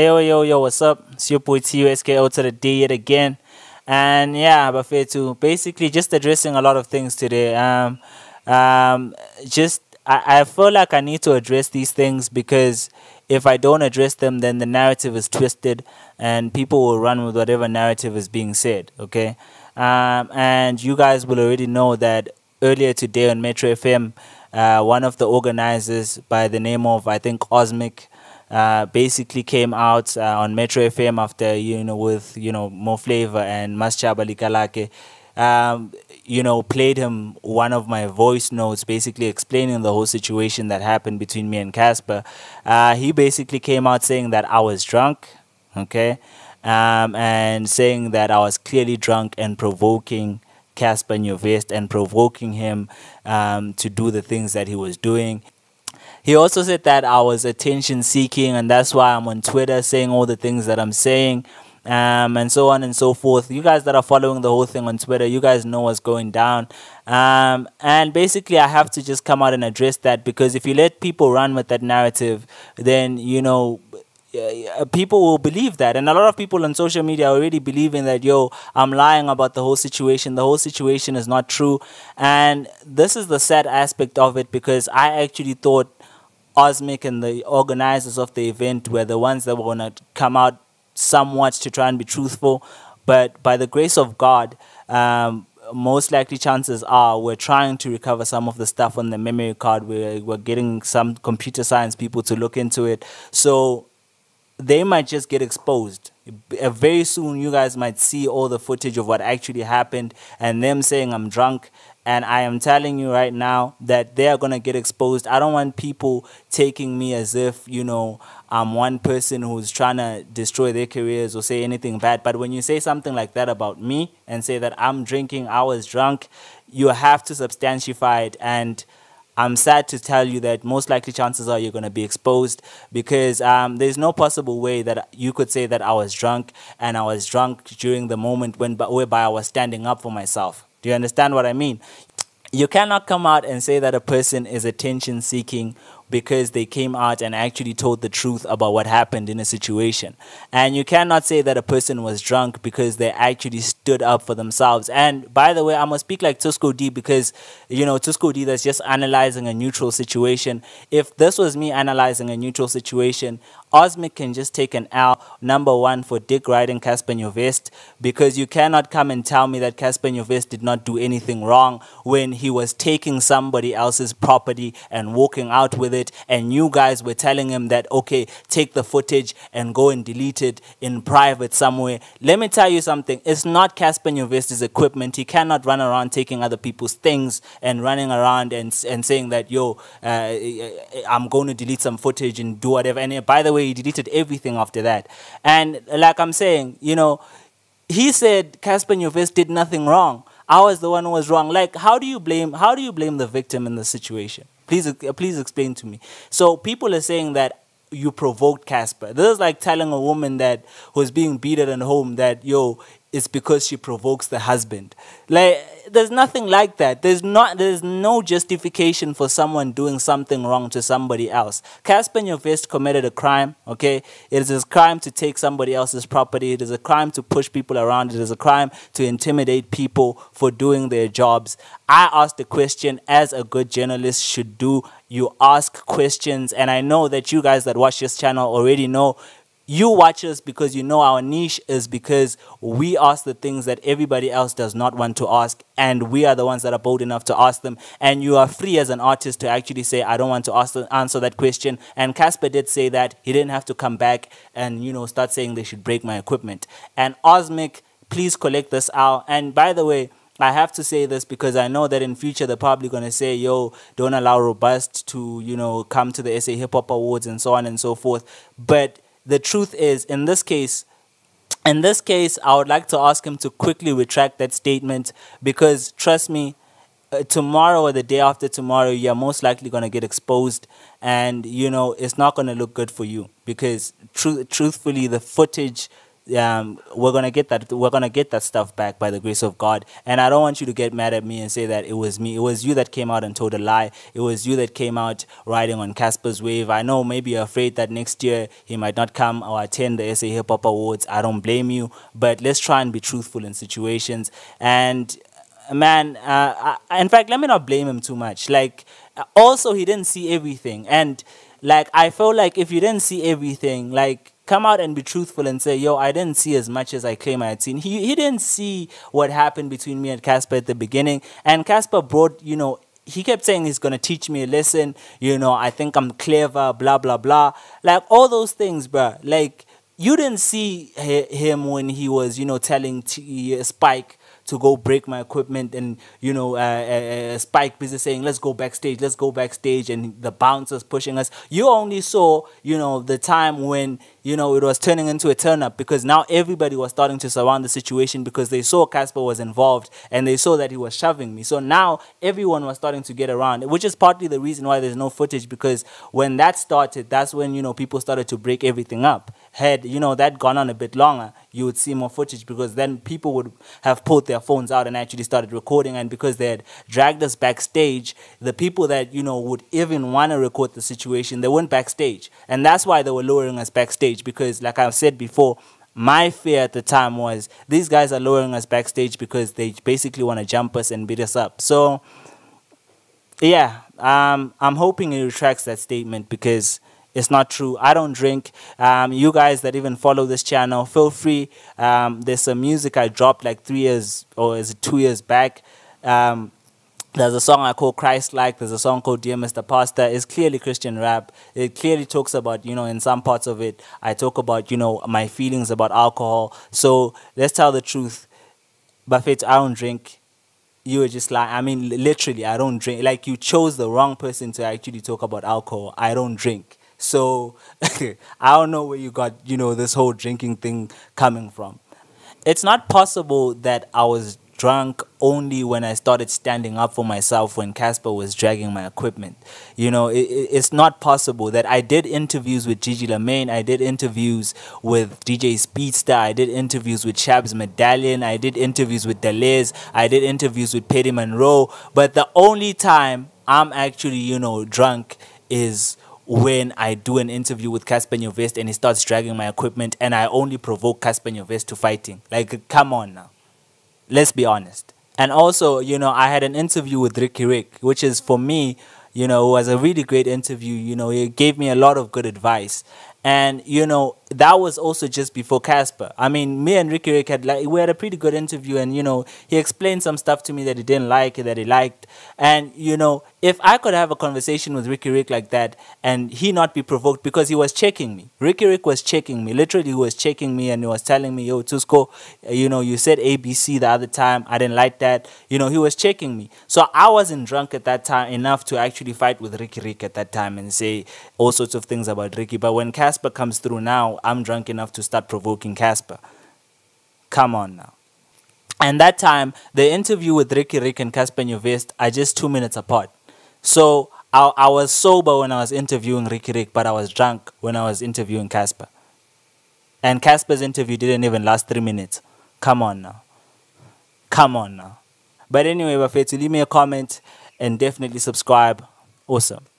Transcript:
Yo, what's up? It's your boy TUSKO to the day yet again. And yeah, but fair to basically just addressing a lot of things today. Just I feel like I need to address these things because if I don't address them, then the narrative is twisted and people will run with whatever narrative is being said. Okay. And you guys will already know that earlier today on Metro FM, one of the organizers by the name of, I think, Ausmic, basically came out on Metro FM after, with, Mo Flavor and Maschaba Likalake, played him one of my voice notes, basically explaining the whole situation that happened between me and Casper. He basically came out saying that I was drunk, okay, and saying that I was clearly drunk and provoking Casper Nyovest and provoking him to do the things that he was doing. He also said that I was attention seeking and that's why I'm on Twitter saying all the things that I'm saying, and so on and so forth. You guys that are following the whole thing on Twitter, you guys know what's going down. And basically I have to just come out and address that, because if you let people run with that narrative, then, people will believe that. And a lot of people on social media are already believing that, I'm lying about the whole situation. The whole situation is not true. And this is the sad aspect of it, because I actually thought Ausmic and the organizers of the event were the ones that were going to come out somewhat to try and be truthful. But by the grace of God, most likely chances are we're trying to recover some of the stuff on the memory card. We're getting some computer science people to look into it. So they might just get exposed. Very soon you guys might see all the footage of what actually happened and them saying I'm drunk. And I am telling you right now that they are going to get exposed. I don't want people taking me as if, I'm one person who's trying to destroy their careers or say anything bad. But when you say something like that about me and say that I'm drinking, I was drunk, you have to substantify it. And I'm sad to tell you that most likely chances are you're going to be exposed, because there's no possible way that you could say that I was drunk and I was drunk during the moment whereby I was standing up for myself. Do you understand what I mean? You cannot come out and say that a person is attention seeking because they came out and actually told the truth about what happened in a situation. And you cannot say that a person was drunk because they actually stood up for themselves. And by the way, I must speak like Tusko D, because, Tusko D that's just analyzing a neutral situation. If this was me analyzing a neutral situation, Ausmic can just take an L, number one, for dick riding Casper Nyovest, because you cannot come and tell me that Casper Nyovest did not do anything wrong when he was taking somebody else's property and walking out with it, and you guys were telling him that, okay, take the footage and go and delete it in private somewhere. Let me tell you something. It's not Casper Nyovest's equipment. He cannot run around taking other people's things and running around and saying that, I'm going to delete some footage and do whatever. And by the way, he deleted everything after that. And like I'm saying, he said Casper Nyovest did nothing wrong. I was the one who was wrong. Like, how do you blame the victim in the situation? Please explain to me. So people are saying that you provoked Casper. This is like telling a woman that who's being beaten at home that, it's because she provokes the husband. Like, there's nothing like that. There's no justification for someone doing something wrong to somebody else. Casper Nyovest committed a crime, okay? It is a crime to take somebody else's property. It is a crime to push people around. It is a crime to intimidate people for doing their jobs. I asked a question, as a good journalist should do. You ask questions, and I know that you guys that watch this channel already know. You watch us because you know our niche is because we ask the things that everybody else does not want to ask, and we are the ones that are bold enough to ask them. And you are free as an artist to actually say, I don't want to answer that question. And Casper did say that. He didn't have to come back and, start saying they should break my equipment. And Ausmic, please collect this out. And by the way, I have to say this because I know that in future they're probably going to say, don't allow Robust to, come to the SA Hip Hop Awards and so on and so forth. But the truth is, in this case, I would like to ask him to quickly retract that statement, because trust me, tomorrow or the day after tomorrow, you're most likely going to get exposed, and it's not going to look good for you, because truthfully, the footage we're gonna get that. We're gonna get that stuff back by the grace of God. And I don't want you to get mad at me and say that it was me. It was you that came out and told a lie. It was you that came out riding on Casper's wave. I know maybe you're afraid that next year he might not come or attend the SA Hip Hop Awards. I don't blame you, but let's try and be truthful in situations. And man, in fact, let me not blame him too much. Like, also, he didn't see everything. And like, I feel like if you didn't see everything, like, come out and be truthful and say, yo, I didn't see as much as I claim I had seen. He didn't see what happened between me and Casper at the beginning. And Casper brought, he kept saying he's going to teach me a lesson. I think I'm clever, blah, blah, blah. Like, all those things, bruh. Like, you didn't see him when he was, telling Spike to go break my equipment, and Spike busy saying let's go backstage, and the bouncers pushing us. You only saw the time when it was turning into a turn up, because now everybody was starting to surround the situation because they saw Casper was involved and they saw that he was shoving me. So now everyone was starting to get around, which is partly the reason why there's no footage, because when that started, that's when people started to break everything up. Had that gone on a bit longer, you would see more footage, because then people would have pulled their phones out and actually started recording. And because they had dragged us backstage, the people that would even want to record the situation, they weren't backstage, and that's why they were lowering us backstage. Because like I've said before, my fear at the time was these guys are lowering us backstage because they basically want to jump us and beat us up. So yeah, I'm hoping he retracts that statement, because it's not true. I don't drink. You guys that even follow this channel, feel free. There's some music I dropped like 3 years, or is it 2 years back. There's a song I call Christ Like. There's a song called Dear Mr. Pastor. It's clearly Christian rap. It clearly talks about, in some parts of it, I talk about, my feelings about alcohol. So let's tell the truth. Buffett, I don't drink. You were just like, I mean, literally, I don't drink. Like, you chose the wrong person to actually talk about alcohol. I don't drink. So I don't know where you got, this whole drinking thing coming from. It's not possible that I was drunk only when I started standing up for myself when Casper was dragging my equipment. It's not possible. That I did interviews with Gigi Lamaine, I did interviews with DJ Speedster, I did interviews with Shabs Medallion, I did interviews with Deleuze, I did interviews with Petty Monroe, but the only time I'm actually, drunk is when I do an interview with Casper Nyovest and he starts dragging my equipment, and I only provoke Casper Nyovest to fighting. Like, come on now. Let's be honest. And also, I had an interview with Ricky Rick, which is, for me, was a really great interview. He gave me a lot of good advice. And, that was also just before Casper. I mean, me and Ricky Rick we had a pretty good interview, and, he explained some stuff to me that he didn't like, that he liked. And, if I could have a conversation with Ricky Rick like that and he not be provoked, because he was checking me. Ricky Rick was checking me. Literally, he was checking me, and he was telling me, yo, Tusko, you said ABC the other time. I didn't like that. He was checking me. So I wasn't drunk at that time enough to actually fight with Ricky Rick at that time and say all sorts of things about Ricky. But when Casper comes through now, I'm drunk enough to start provoking Casper. Come on now. And that time, the interview with Ricky Rick and Casper Nyovest are just 2 minutes apart. So I was sober when I was interviewing Ricky Rick, but I was drunk when I was interviewing Casper. And Casper's interview didn't even last 3 minutes. Come on now. Come on now. But anyway, Bafetu, leave me a comment and definitely subscribe. Awesome.